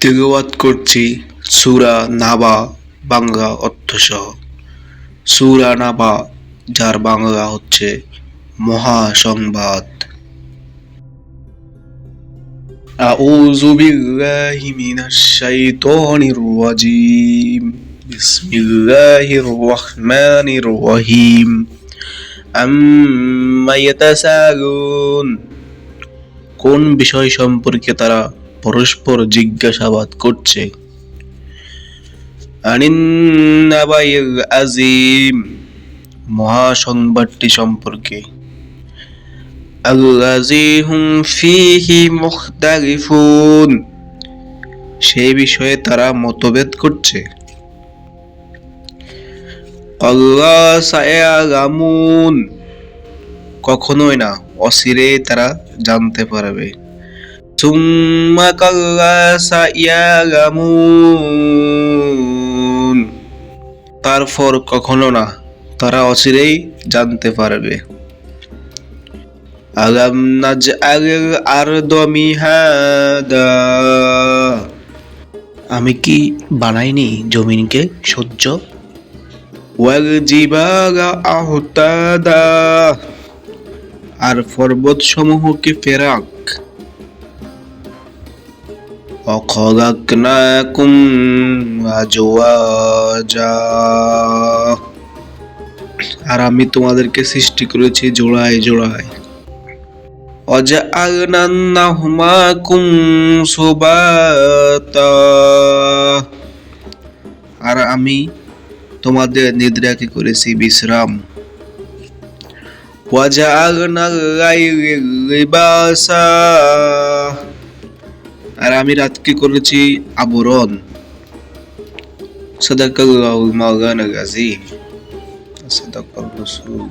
তেলাওয়াত করছি সূরা নাবা বাংলা অর্থসহ। সূরা নাবা, যার বাংলা হচ্ছে মহাসংবাদ। আউযু বিল্লাহি মিনাশ শাইতানির রাজীম। বিসমিল্লাহির রহমানির রহিম। আম্মা ইয়াতাসাআলুন, কোন বিষয় সম্পর্কে তারা পরস্পর জিজ্ঞাসাবাদ করছে। আনিন নাবাইল আযীম, মহাসংবাদটি সম্পর্কে। আল্লাযী হুম ফীহি মুখতালিফুন, সেই বিষয়ে তারা মতভেদ করছে। আল্লা সায়ালামুন, কখনোই না, অচিরেই তারা জানতে পারবে। সুম্মা কাল্লা সায়ালামুন, তারপর কখনো না, তারা অচিরেই জানতে পারবে। আলাম নাজআলিল আরদা মিহাদা, আমি কি বানাইনি জমিনকে সহ্য। ওয়াল জিবালা আহতাদা, আর পর্বত সমূহকে ফেরাক। ওয়াখালাকনাকুম আজওয়াজা, আর আমি তোমাদেরকে সৃষ্টি করেছি জোড়ায় জোড়ায়। ওয়াজআলনা নাহমাকুম সুবাতা, আর আমি তোমাদের নিদ্রাকে করেছি বিশ্রাম। ওয়াজআলনাল লাইলা লিবাসা, আর আমি রাতকে করেছি আবরণ। সাদাকাল্লাহুল মাওলানাল আযীম। সাদাকার রাসূল।